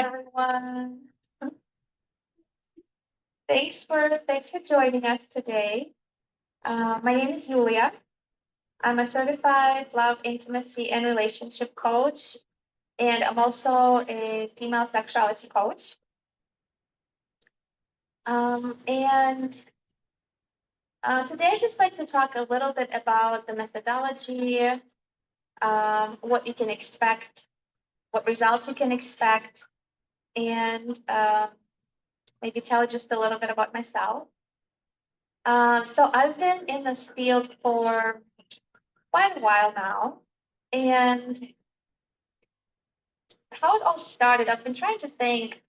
everyone. Thanks for joining us today. My name is Julia. I'm a certified love, intimacy, and relationship coach, and I'm also a female sexuality coach. And today I'd just like to talk a little bit about the methodology, what you can expect, what results you can expect, and maybe tell just a little bit about myself. So I've been in this field for quite a while now, and how it all started, I've been trying to think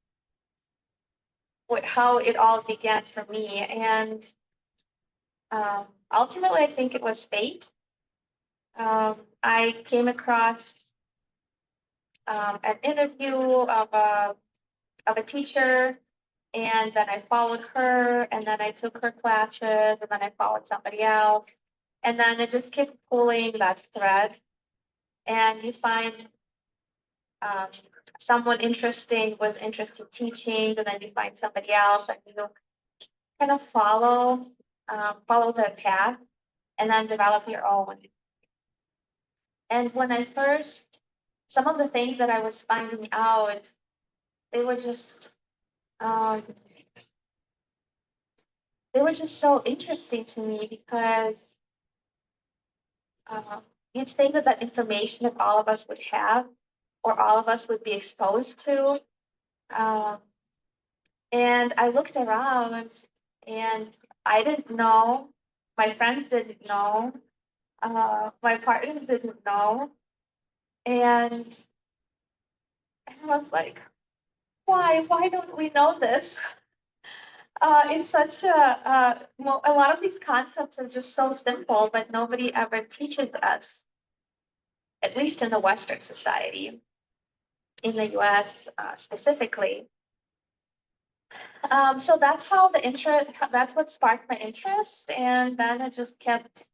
how it all began for me, and ultimately I think it was fate. I came across an interview of a teacher, and then I followed her, and then I took her classes, and then I followed somebody else, and then I just kept pulling that thread, and you find someone interesting with interesting teachings, and then you find somebody else, and you kind of follow their path, and then develop your own. And when I first, some of the things that I was finding out, they were just so interesting to me, because you'd think that information that all of us would have, or all of us would be exposed to. And I looked around, and I didn't know, my friends didn't know, my partners didn't know, and I was like, why don't we know this? It's such well, a lot of these concepts are just so simple, but nobody ever teaches us, at least in the Western society, in the US specifically. So that's how that's what sparked my interest, and then it just kept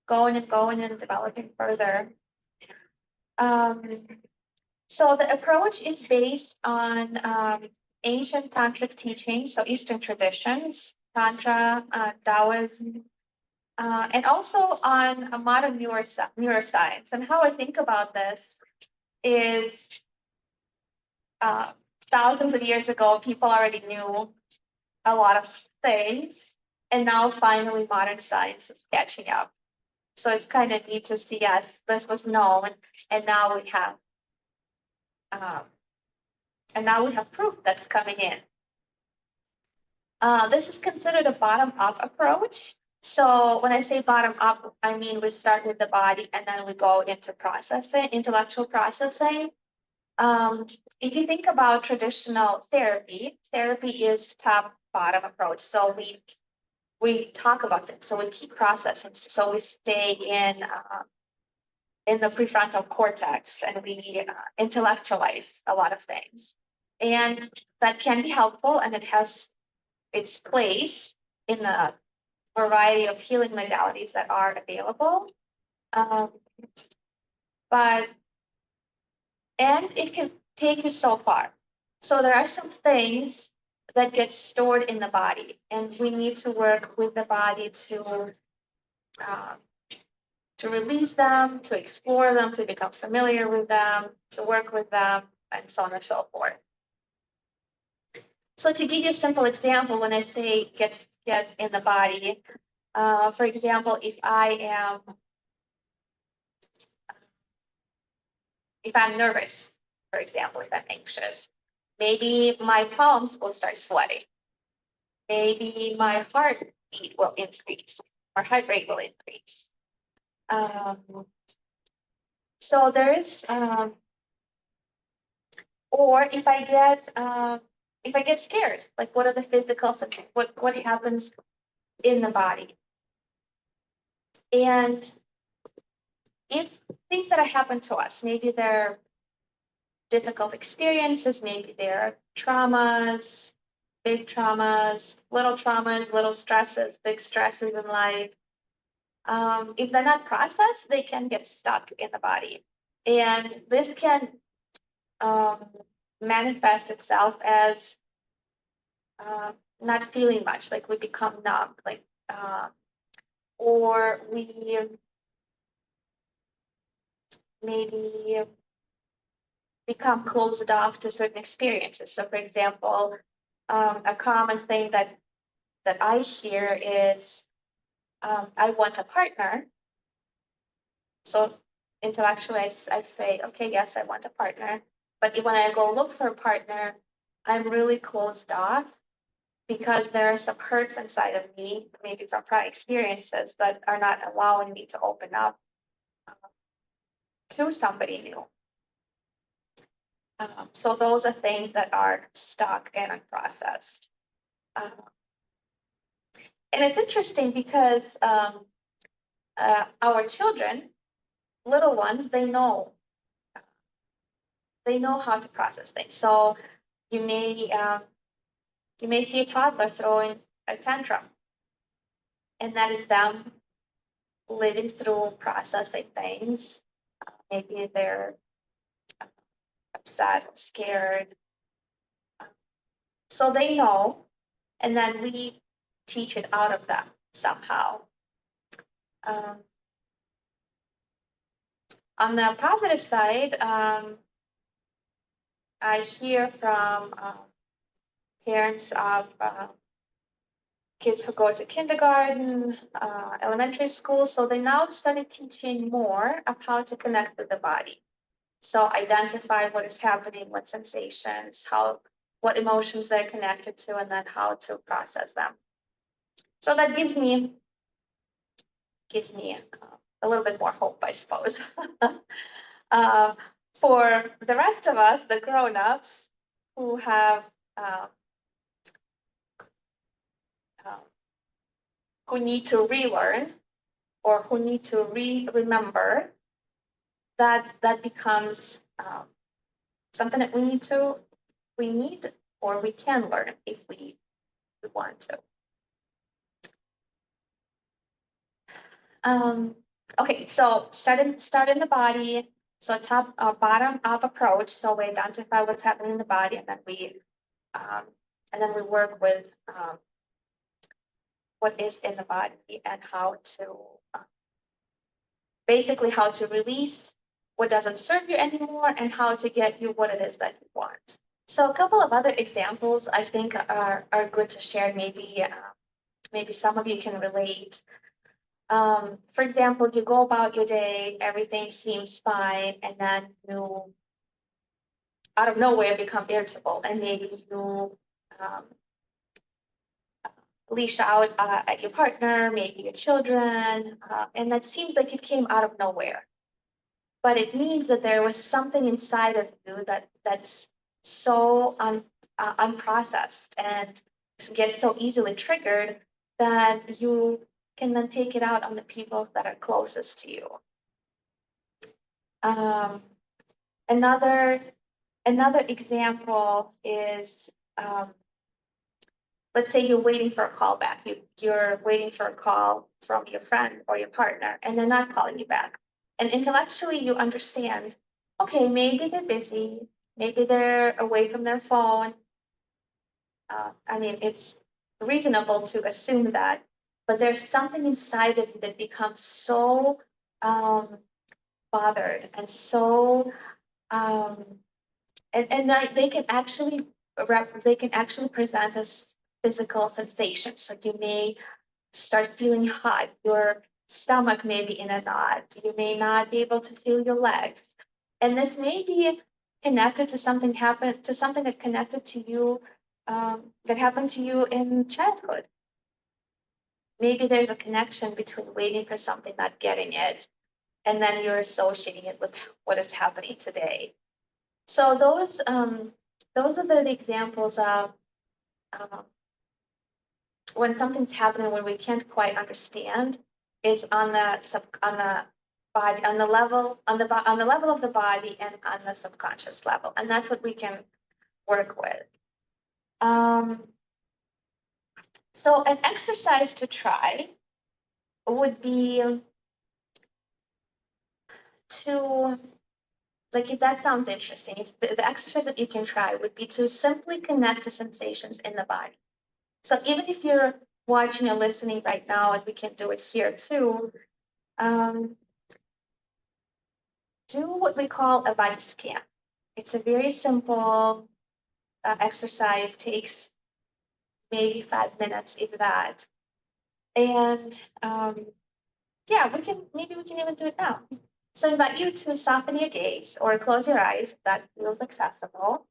going and going and developing further. So the approach is based on ancient tantric teachings, so Eastern traditions, Tantra, Taoism, and also on a modern neuroscience. And how I think about this is thousands of years ago, people already knew a lot of things, and now finally modern science is catching up. So it's kind of neat to see us. This was known, and now we have proof that's coming in. This is considered a bottom-up approach. So when I say bottom-up, I mean we start with the body, and then we go into processing, intellectual processing. If you think about traditional therapy is top-bottom approach. So we talk about things, so we keep processing, so we stay in the prefrontal cortex, and we intellectualize a lot of things, and that can be helpful, and it has its place in the variety of healing modalities that are available, and it can take you so far. So there are some things that get stored in the body, and we need to work with the body to release them, to explore them, to become familiar with them, to work with them, and so on and so forth. So to give you a simple example, when I say get in the body, for example, if I'm nervous, for example, if I'm anxious, maybe my palms will start sweating. Maybe my heartbeat will increase, or heart rate will increase. So there is, or if I get scared, like what are the physical symptoms? What happens in the body? And if things that have happened to us, maybe they're difficult experiences, maybe they're traumas, big traumas, little stresses, big stresses in life. If they're not processed, they can get stuck in the body. And this can manifest itself as not feeling much, like we become numb, like or we maybe become closed off to certain experiences. So, for example, a common thing that I hear is, I want a partner. So intellectually, I say, okay, yes, I want a partner. But when I go look for a partner, I'm really closed off because there are some hurts inside of me, maybe from prior experiences, that are not allowing me to open up to somebody new. So those are things that are stuck and unprocessed. And it's interesting because our children, little ones, they know how to process things. So you may see a toddler throwing a tantrum, and that is them living through processing things. Maybe they're upset or scared. So they know, and then we teach it out of them somehow. On the positive side, I hear from parents of kids who go to kindergarten, elementary school, so they now started teaching more of how to connect with the body. So identify what is happening, what sensations, what emotions they're connected to, and then how to process them. So that gives me a little bit more hope, I suppose. For the rest of us, the grown-ups who have who need to relearn or who need to remember, that becomes something that we need or we can learn if we want to. Okay, so start in the body. So bottom up approach. So we identify what's happening in the body, and then we work with what is in the body and how to basically how to release what doesn't serve you anymore and how to get you what it is that you want. So a couple of other examples I think are good to share. Maybe some of you can relate. For example, you go about your day, everything seems fine, and then you, out of nowhere, become irritable, and maybe you leash out at your partner, maybe your children, and that seems like it came out of nowhere. But it means that there was something inside of you that's so unprocessed and gets so easily triggered that you can then take it out on the people that are closest to you. Another example is, let's say you're waiting for a call back. You're waiting for a call from your friend or your partner, and they're not calling you back. And intellectually, you understand, okay, maybe they're busy, maybe they're away from their phone. I mean, it's reasonable to assume that, but there's something inside of you that becomes so bothered and so and they can actually present as physical sensations. So you may start feeling hot, your stomach may be in a knot, you may not be able to feel your legs, and this may be connected to something that connected to you, that happened to you in childhood. Maybe there's a connection between waiting for something, not getting it, and then you're associating it with what is happening today. So those are the examples of when something's happening when we can't quite understand, is on the body, on the level of the body and on the subconscious level, and that's what we can work with. So an exercise to try would be to like if that sounds interesting, the exercise that you can try would be to simply connect the sensations in the body. So even if you're watching or listening right now, and we can do it here too, do what we call a body scan. It's a very simple exercise, takes maybe 5 minutes, if that. And yeah, maybe we can even do it now. So I invite you to soften your gaze or close your eyes if that feels accessible.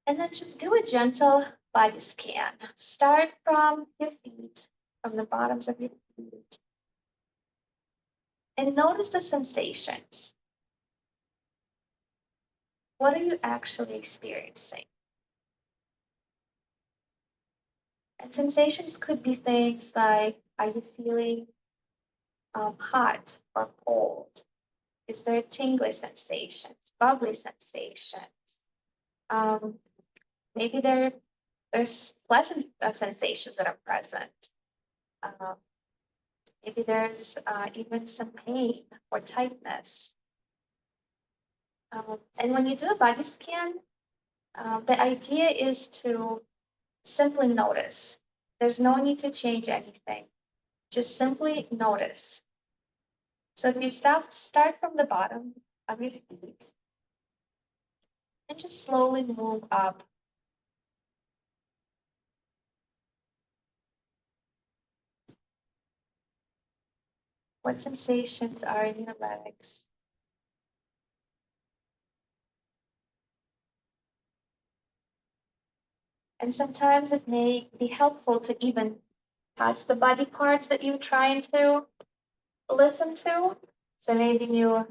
And then just do a gentle body scan. Start from your feet, from the bottoms of your feet. And notice the sensations. What are you actually experiencing? And sensations could be things like, are you feeling hot or cold? Is there tingly sensations, bubbly sensations? Maybe there's pleasant sensations that are present. Maybe there's even some pain or tightness. And when you do a body scan, the idea is to simply notice. There's no need to change anything. Just simply notice. So if you start from the bottom of your feet and just slowly move up. What sensations are in your legs? And sometimes it may be helpful to even touch the body parts that you're trying to listen to. So maybe you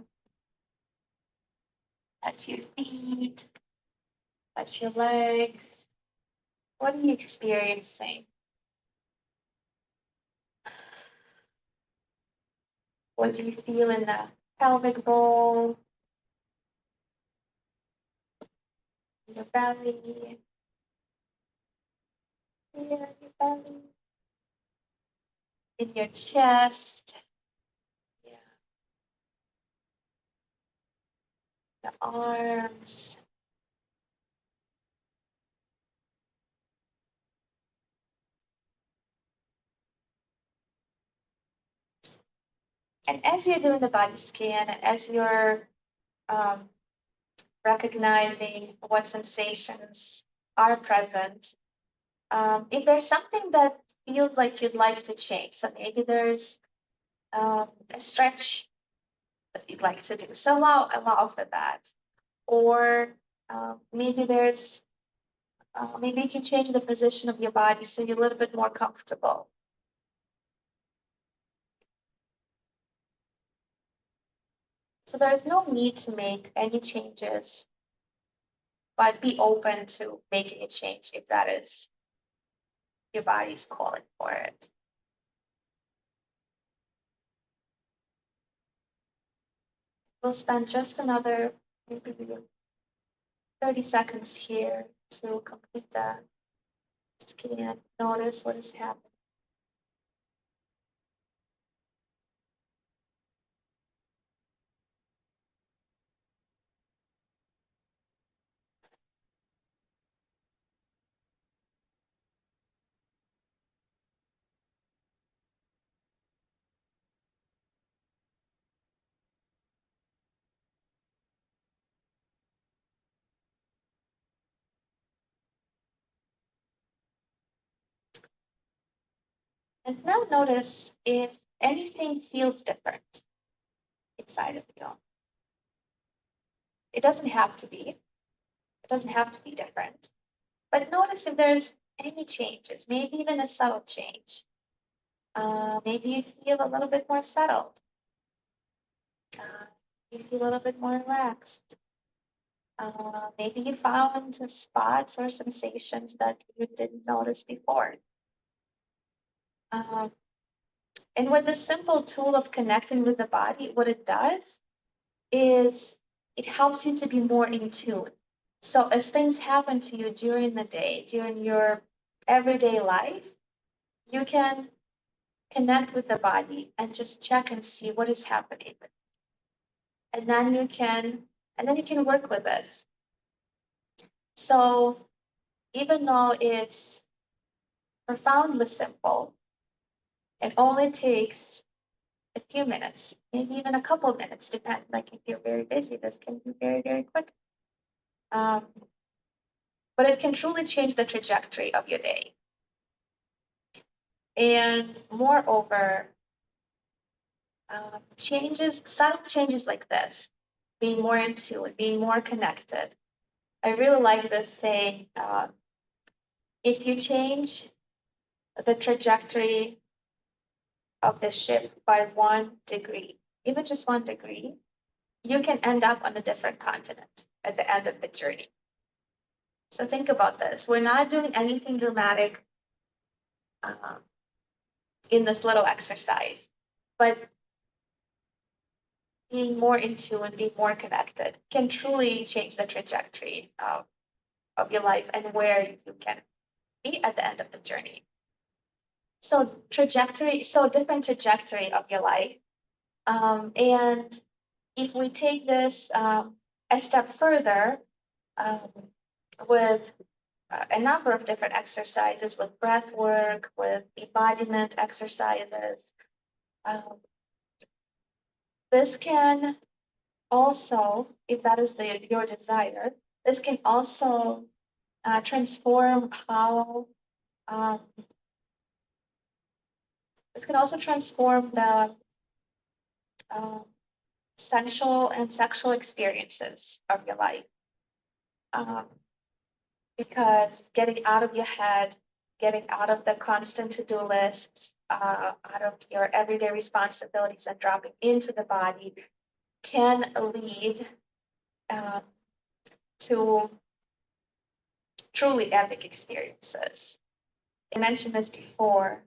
touch your feet, touch your legs. What are you experiencing? What do you feel in the pelvic bowl, in your belly? Yeah, your belly. In your chest. Yeah. The arms. And as you're doing the body scan, as you're um, recognizing what sensations are present, if there's something that feels like you'd like to change, so maybe there's a stretch that you'd like to do, so allow for that. Or maybe there's maybe you can change the position of your body so you're a little bit more comfortable. So there's no need to make any changes, but be open to making a change if that is your body's calling for it. We'll spend just another maybe 30 seconds here to complete the scan. Notice what is happening. And now notice if anything feels different inside of you. It doesn't have to be. It doesn't have to be different. But notice if there's any changes, maybe even a subtle change. Maybe you feel a little bit more settled. You feel a little bit more relaxed. Maybe you found spots or sensations that you didn't notice before. And with the simple tool of connecting with the body, what it does is it helps you to be more in tune. So as things happen to you during the day, during your everyday life, you can connect with the body and just check and see what is happening. And then you can work with this. So even though it's profoundly simple, it only takes a few minutes, maybe even a couple of minutes, depend. Like if you're very busy, this can be very, very quick. But it can truly change the trajectory of your day. And moreover, subtle changes like this, being more in tune, being more connected. I really like this saying, if you change the trajectory of the ship by 1 degree, even just 1 degree, you can end up on a different continent at the end of the journey. So think about this. We're not doing anything dramatic in this little exercise, but being more in tune, being more connected can truly change the trajectory of your life and where you can be at the end of the journey. So different trajectory of your life. And if we take this a step further with a number of different exercises, with breath work, with embodiment exercises, this can also, if that is your desire, this can also transform how this can also transform the sensual and sexual experiences of your life. Because getting out of your head, getting out of the constant to-do lists, out of your everyday responsibilities and dropping into the body can lead to truly epic experiences. I mentioned this before,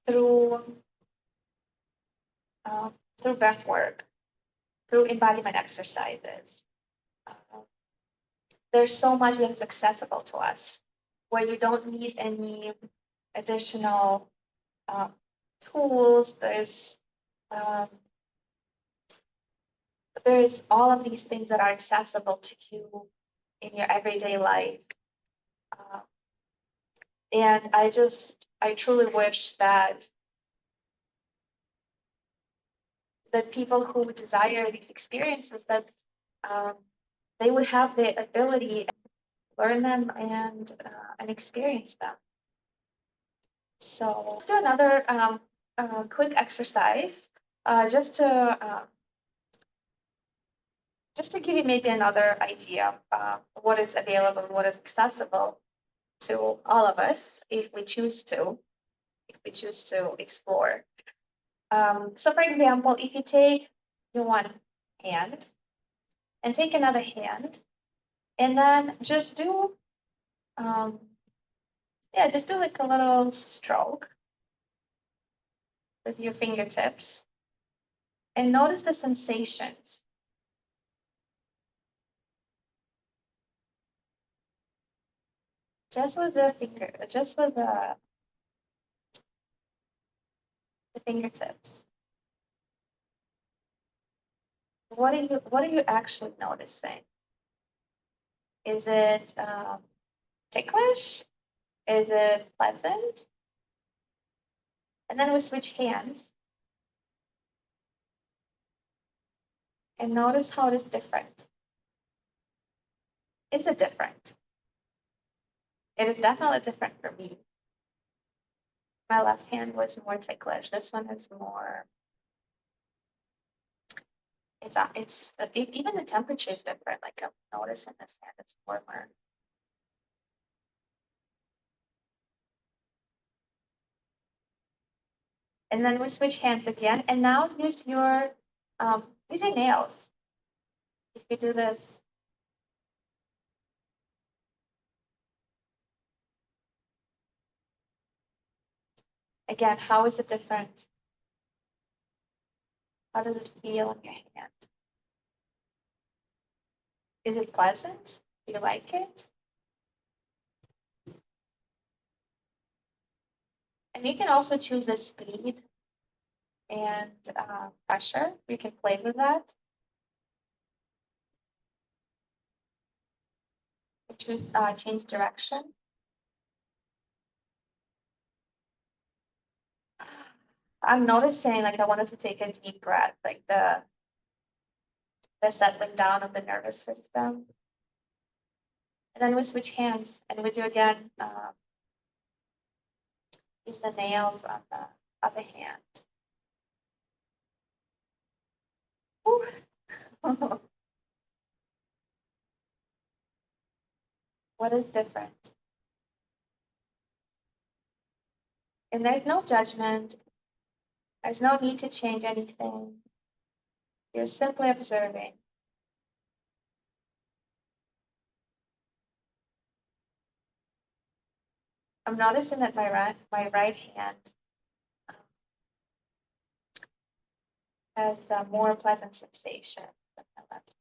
through breath work, through embodiment exercises. There's so much that is accessible to us, where you don't need any additional tools. There's all of these things that are accessible to you in your everyday life. And I truly wish that people who desire these experiences, that they would have the ability to learn them and experience them. So let's do another quick exercise, just to give you maybe another idea of what is available, what is accessible to all of us if we choose to explore. So for example, if you take your one hand and take another hand, and then just do like a little stroke with your fingertips, and notice the sensations. Just with the fingertips. What are you actually noticing? Is it ticklish? Is it pleasant? And then we switch hands. And notice how it is different. Is it different? It is definitely different for me. My left hand was more ticklish. This one is more. Even the temperature is different. Like I'm noticing this hand, it's warmer. And then we switch hands again. And now use your nails. If you do this. Again, how is it different? How does it feel in your hand? Is it pleasant? Do you like it? And you can also choose the speed and pressure. You can play with that. Choose change direction. I'm noticing like I wanted to take a deep breath, like the settling down of the nervous system. And then we switch hands and we do again, use the nails on the other hand. What is different? And there's no judgment. There's no need to change anything. You're simply observing. I'm noticing that my right hand has a more pleasant sensation than my left.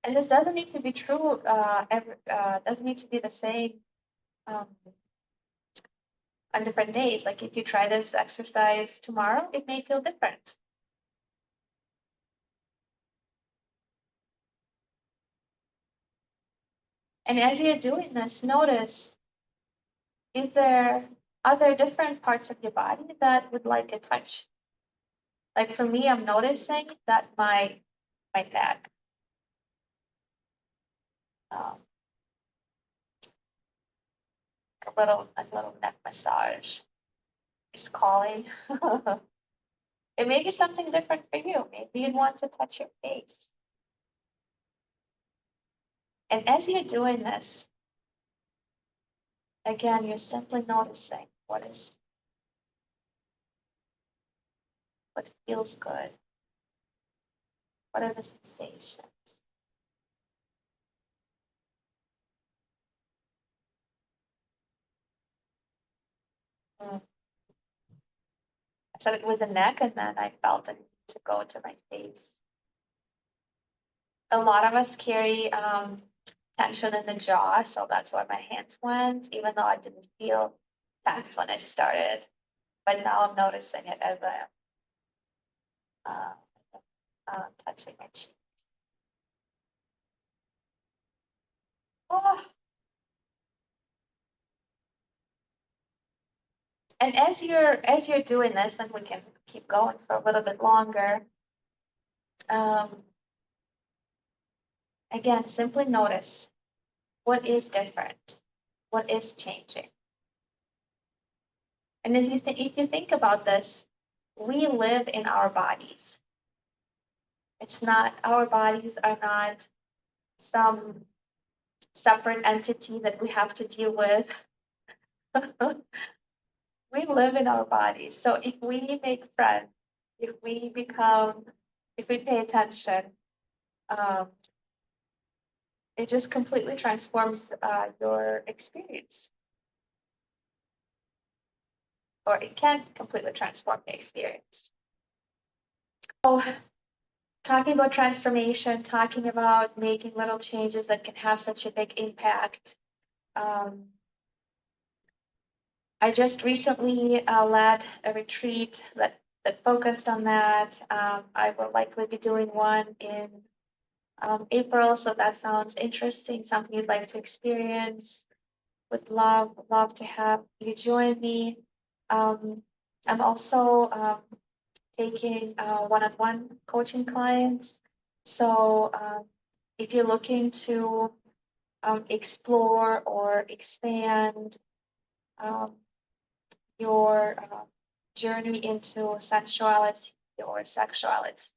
And this doesn't need to be true. Doesn't need to be the same on different days. Like if you try this exercise tomorrow, it may feel different. And as you're doing this, notice, are there different parts of your body that would like a touch? Like for me, I'm noticing that my neck, um, a little neck massage is calling. It may be something different for you. Maybe you'd want to touch your face. And as you're doing this, again, you're simply noticing what feels good. What are the sensations? I started with the neck and then I felt it to go to my face. A lot of us carry tension in the jaw, so that's where my hands went, even though I didn't feel tense when I started. But now I'm noticing it as I'm touching my cheeks. Oh. And as you're doing this, and we can keep going for a little bit longer, again, simply notice what is different, what is changing. And as if you think about this, we live in our bodies. It's not, our bodies are not some separate entity that we have to deal with. We live in our bodies. So if we make friends, if we pay attention, it just completely transforms your experience. Or it can completely transform the experience. So talking about transformation, talking about making little changes that can have such a big impact. I just recently led a retreat that focused on that. I will likely be doing one in April, so that sounds interesting, something you'd like to experience. Would love to have you join me. I'm also taking one-on-one coaching clients. So if you're looking to explore or expand your journey into sensuality or sexuality,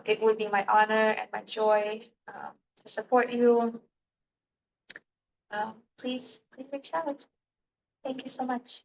it would be my honor and my joy to support you. Please reach out. Thank you so much.